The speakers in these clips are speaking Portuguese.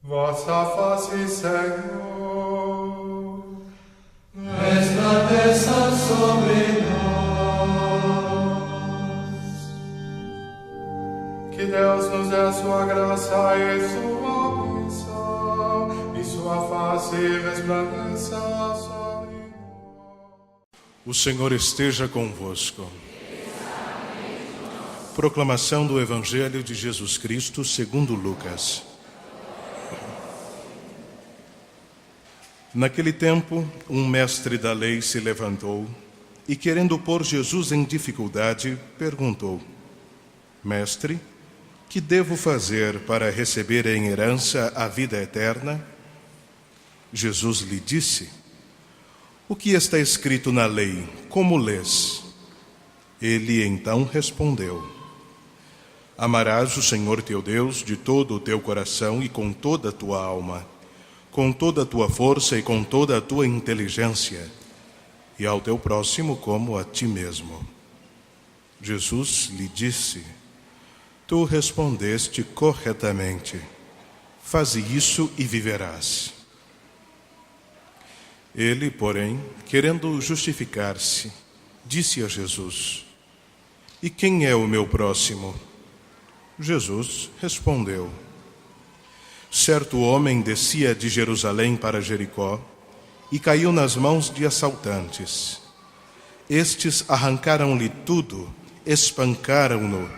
Vossa face, Senhor, resplandeça sobre nós. que Deus nos dê a sua graça e sua bênção, e sua face resplandeça sobre nós. O Senhor esteja convosco. Proclamação do Evangelho de Jesus Cristo segundo Lucas. Naquele tempo, um mestre da lei se levantou e, querendo pôr Jesus em dificuldade, perguntou: Mestre, que devo fazer para receber em herança a vida eterna? Jesus lhe disse: O que está escrito na lei? Como lês? Ele então respondeu: Amarás o Senhor teu Deus de todo o teu coração e com toda a tua alma, com toda a tua força e com toda a tua inteligência, e ao teu próximo como a ti mesmo. Jesus lhe disse: Tu respondeste corretamente. Faze isso e viverás. Ele, porém, querendo justificar-se, disse a Jesus: E quem é o meu próximo? Jesus respondeu: Certo homem descia de Jerusalém para Jericó e caiu nas mãos de assaltantes. Estes arrancaram-lhe tudo, espancaram-no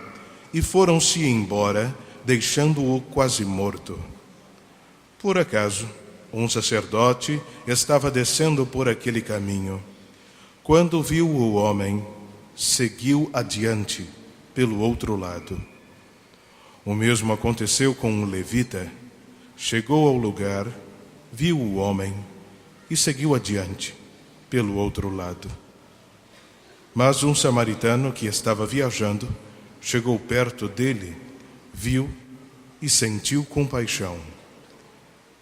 e foram-se embora, deixando-o quase morto. Por acaso, um sacerdote estava descendo por aquele caminho. Quando viu o homem, seguiu adiante pelo outro lado. O mesmo aconteceu com um levita. Chegou ao lugar, viu o homem e seguiu adiante pelo outro lado. Mas um samaritano que estava viajando chegou perto dele, viu e sentiu compaixão.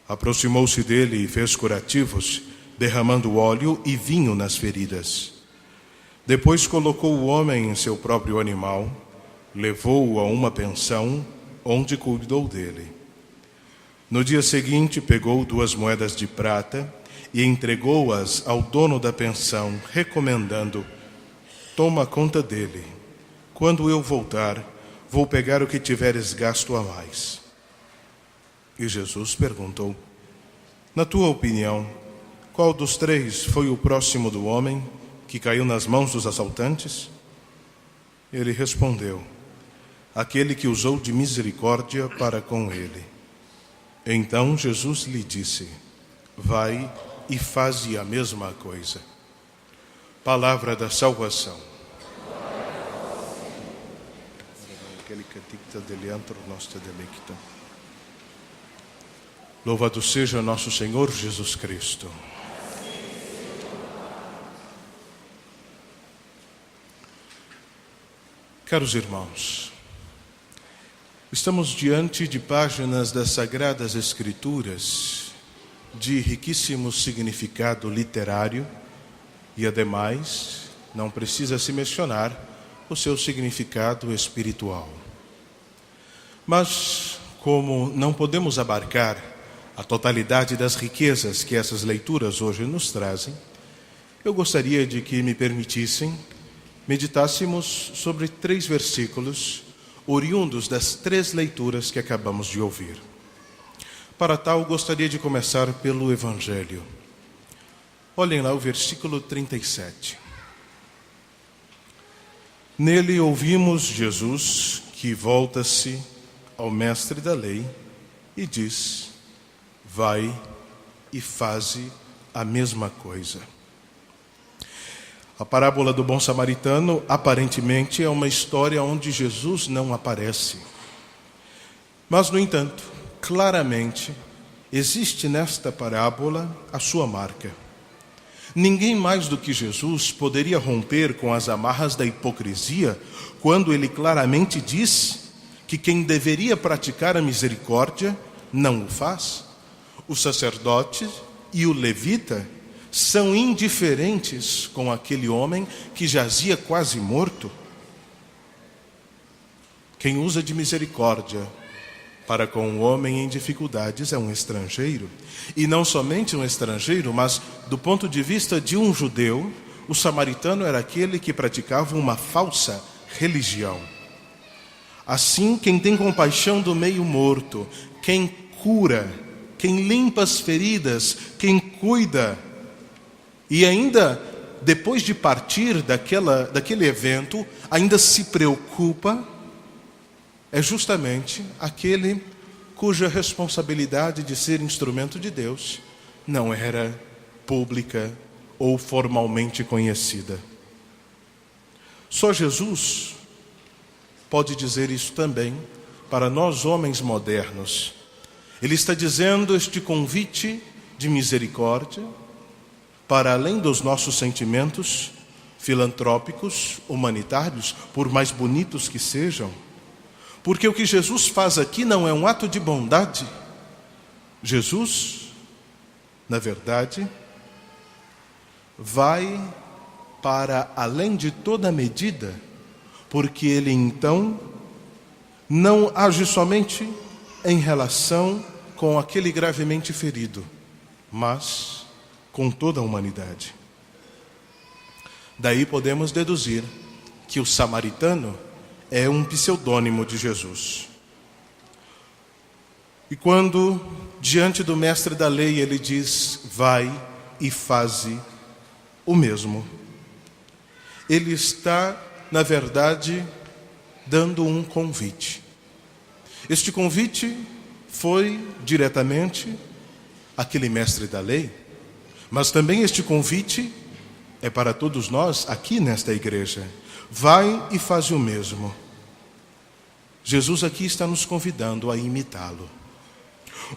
Aproximou-se dele e fez curativos, derramando óleo e vinho nas feridas. Depois colocou o homem em seu próprio animal, levou-o a uma pensão, onde cuidou dele. No dia seguinte, pegou 2 moedas de prata e entregou-as ao dono da pensão, recomendando: Toma conta dele. Quando eu voltar, vou pegar o que tiveres gasto a mais. E Jesus perguntou: Na tua opinião, qual dos 3 foi o próximo do homem que caiu nas mãos dos assaltantes? Ele respondeu: Aquele que usou de misericórdia para com ele. Então Jesus lhe disse: Vai e faze a mesma coisa. Palavra da salvação. Louvado seja nosso Senhor Jesus Cristo. Caros irmãos, estamos diante de páginas das Sagradas Escrituras de riquíssimo significado literário e, ademais, não precisa se mencionar o seu significado espiritual. Mas, como não podemos abarcar a totalidade das riquezas que essas leituras hoje nos trazem, eu gostaria de que me permitissem meditássemos sobre 3 versículos oriundos das 3 leituras que acabamos de ouvir. Para tal, gostaria de começar pelo Evangelho. Olhem lá o versículo 37. Nele ouvimos Jesus, que volta-se ao mestre da lei e diz: Vai e faze a mesma coisa. A parábola do bom samaritano, aparentemente, é uma história onde Jesus não aparece. Mas, no entanto, claramente, existe nesta parábola a sua marca. Ninguém mais do que Jesus poderia romper com as amarras da hipocrisia quando ele claramente diz que quem deveria praticar a misericórdia não o faz. O sacerdote e o levita são indiferentes com aquele homem que jazia quase morto. Quem usa de misericórdia para com o homem em dificuldades é um estrangeiro. E não somente um estrangeiro, mas do ponto de vista de um judeu, o samaritano era aquele que praticava uma falsa religião. Assim, quem tem compaixão do meio morto, quem cura, quem limpa as feridas, quem cuida, e ainda, depois de partir daquele evento, ainda se preocupa, é justamente aquele cuja responsabilidade de ser instrumento de Deus não era pública ou formalmente conhecida. Só Jesus pode dizer isso também para nós homens modernos. Ele está dizendo este convite de misericórdia para além dos nossos sentimentos filantrópicos, humanitários, por mais bonitos que sejam. Porque o que Jesus faz aqui não é um ato de bondade. Jesus, na verdade, vai para além de toda medida, porque ele então não age somente em relação com aquele gravemente ferido, mas com toda a humanidade. Daí podemos deduzir que o samaritano é um pseudônimo de Jesus. E quando, diante do mestre da lei, ele diz, vai e faze o mesmo, ele está, na verdade, dando um convite. Este convite foi diretamente àquele mestre da lei, mas também este convite é para todos nós aqui nesta igreja. Vai e faz o mesmo. Jesus aqui está nos convidando a imitá-lo.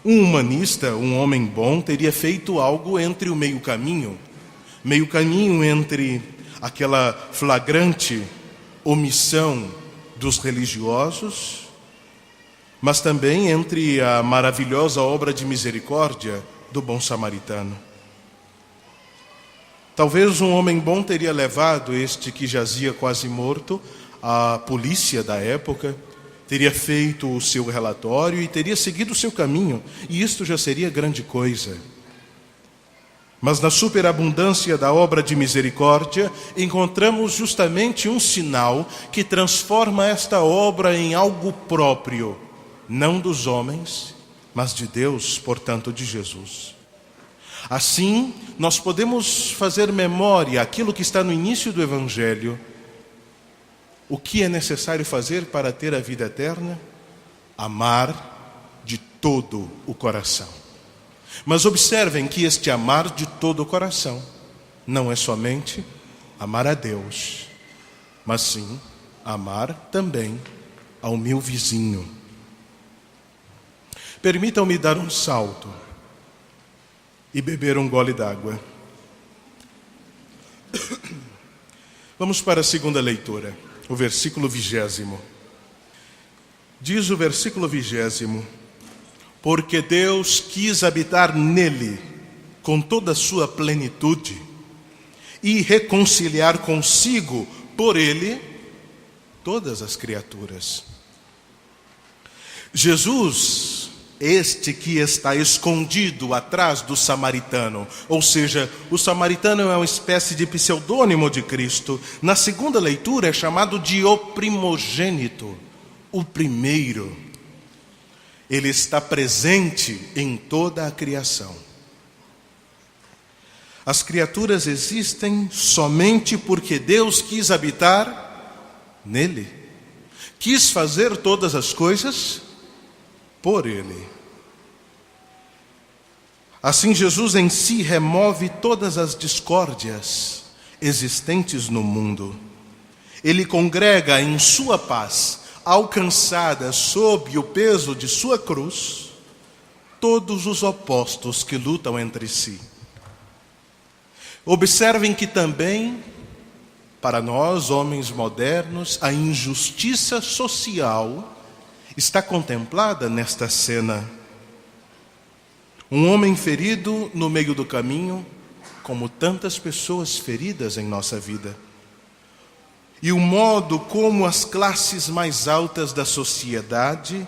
Um humanista, um homem bom, teria feito algo entre o meio caminho entre aquela flagrante omissão dos religiosos, mas também entre a maravilhosa obra de misericórdia do bom samaritano. Talvez um homem bom teria levado este que jazia quase morto à polícia da época, teria feito o seu relatório e teria seguido o seu caminho, e isto já seria grande coisa. Mas na superabundância da obra de misericórdia, encontramos justamente um sinal que transforma esta obra em algo próprio, não dos homens, mas de Deus, portanto de Jesus. Assim, nós podemos fazer memória aquilo que está no início do Evangelho. O que é necessário fazer para ter a vida eterna? Amar de todo o coração. Mas observem que este amar de todo o coração não é somente amar a Deus, mas sim amar também ao meu vizinho. Permitam-me dar um salto e beber um gole d'água. Vamos para a segunda leitura, o versículo 20. Diz o versículo 20: porque Deus quis habitar nele com toda a sua plenitude e reconciliar consigo, por ele, todas as criaturas. Jesus, este que está escondido atrás do samaritano, ou seja, o samaritano é uma espécie de pseudônimo de Cristo. Na segunda leitura é chamado de o primogênito, o primeiro. Ele está presente em toda a criação. As criaturas existem somente porque Deus quis habitar nele, quis fazer todas as coisas por ele. Assim, Jesus em si remove todas as discórdias existentes no mundo. Ele congrega em sua paz, alcançada sob o peso de sua cruz, todos os opostos que lutam entre si. Observem que também, para nós, homens modernos, a injustiça social está contemplada nesta cena. Um homem ferido no meio do caminho, como tantas pessoas feridas em nossa vida. E o modo como as classes mais altas da sociedade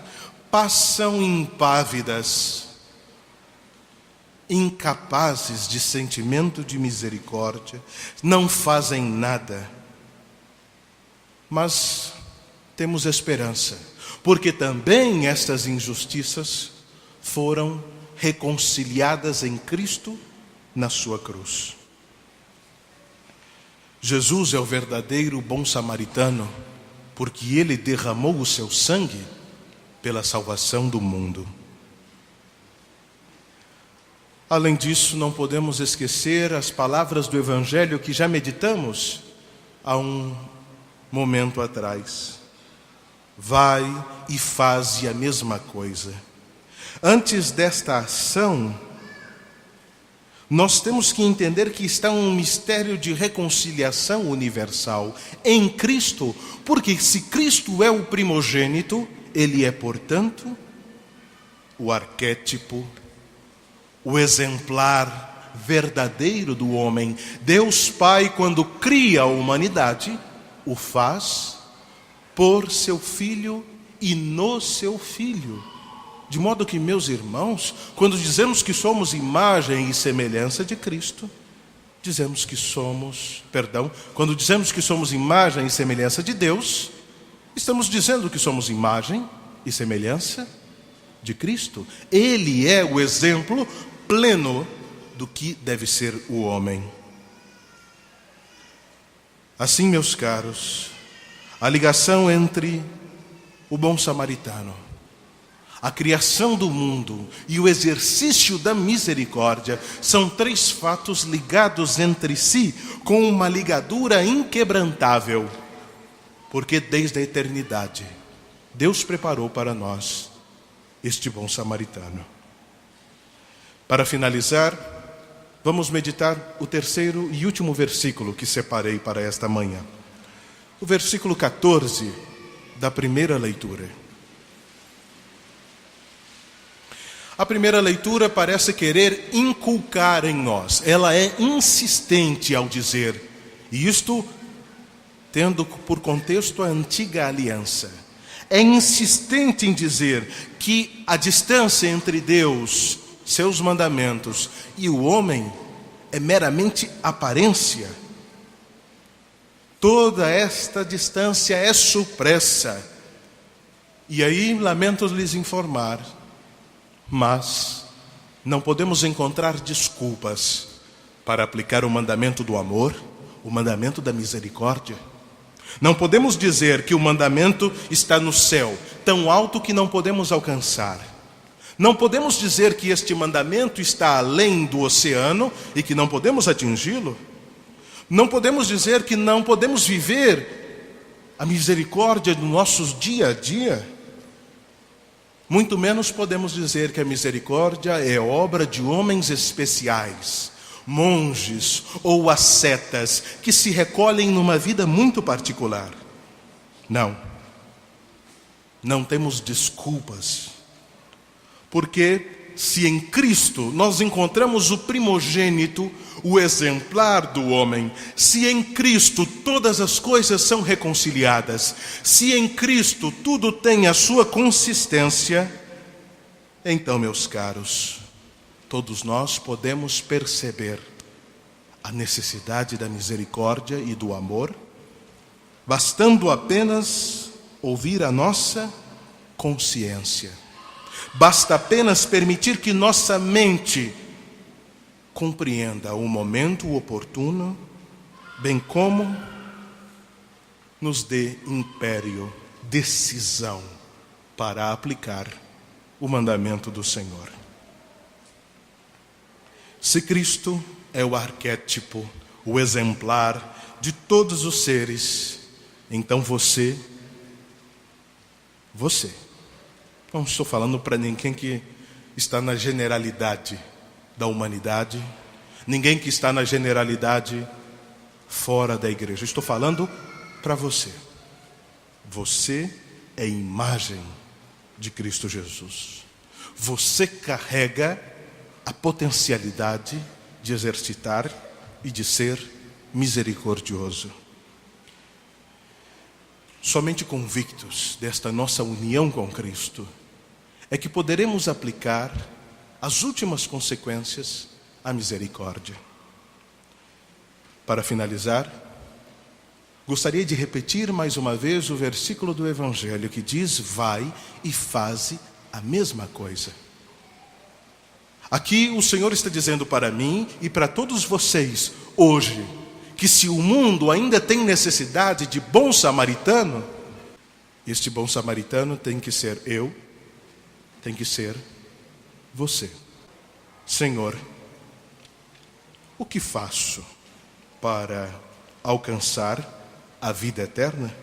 passam impávidas, incapazes de sentimento de misericórdia, não fazem nada. Mas temos esperança, porque também estas injustiças foram reconciliadas em Cristo na sua cruz. Jesus é o verdadeiro bom samaritano, porque ele derramou o seu sangue pela salvação do mundo. Além disso, não podemos esquecer as palavras do Evangelho que já meditamos há um momento atrás. Vai e faze a mesma coisa. Antes desta ação, nós temos que entender que está um mistério de reconciliação universal em Cristo, porque se Cristo é o primogênito, ele é, portanto, o arquétipo, o exemplar verdadeiro do homem. Deus Pai, quando cria a humanidade, o faz por seu Filho e no seu Filho. De modo que, meus irmãos, quando dizemos que somos imagem e semelhança de Cristo, quando dizemos que somos imagem e semelhança de Deus, estamos dizendo que somos imagem e semelhança de Cristo. Ele é o exemplo pleno do que deve ser o homem. Assim, meus caros, a ligação entre o bom samaritano, a criação do mundo e o exercício da misericórdia são três fatos ligados entre si com uma ligadura inquebrantável, porque desde a eternidade Deus preparou para nós este bom samaritano. Para finalizar, vamos meditar o terceiro e último versículo que separei para esta manhã. O versículo 14 da primeira leitura. A primeira leitura parece querer inculcar em nós. Ela é insistente ao dizer, e isto tendo por contexto a antiga aliança. É insistente em dizer que a distância entre Deus, seus mandamentos e o homem é meramente aparência. Toda esta distância é supressa. E aí lamento lhes informar, mas não podemos encontrar desculpas para aplicar o mandamento do amor, o mandamento da misericórdia. Não podemos dizer que o mandamento está no céu, tão alto que não podemos alcançar. Não podemos dizer que este mandamento está além do oceano e que não podemos atingi-lo. Não podemos dizer que não podemos viver a misericórdia do nosso dia a dia. Muito menos podemos dizer que a misericórdia é obra de homens especiais, monges ou ascetas que se recolhem numa vida muito particular. Não temos desculpas, porque se em Cristo nós encontramos o primogênito, o exemplar do homem, se em Cristo todas as coisas são reconciliadas, se em Cristo tudo tem a sua consistência, então, meus caros, todos nós podemos perceber a necessidade da misericórdia e do amor, bastando apenas ouvir a nossa consciência. Basta apenas permitir que nossa mente compreenda o momento oportuno, bem como nos dê império, decisão para aplicar o mandamento do Senhor. Se Cristo é o arquétipo, o exemplar de todos os seres, então você, não estou falando para ninguém que está na generalidade da humanidade, ninguém que está na generalidade fora da igreja. Estou falando para você. Você é imagem de Cristo Jesus. Você carrega a potencialidade de exercitar e de ser misericordioso. Somente convictos desta nossa união com Cristo é que poderemos aplicar as últimas consequências à misericórdia. Para finalizar, gostaria de repetir mais uma vez o versículo do Evangelho que diz: vai e faze a mesma coisa. Aqui o Senhor está dizendo para mim e para todos vocês hoje, que se o mundo ainda tem necessidade de bom samaritano, este bom samaritano tem que ser eu, tem que ser você. Senhor, o que faço para alcançar a vida eterna?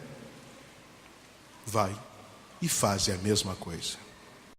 Vai e faze a mesma coisa.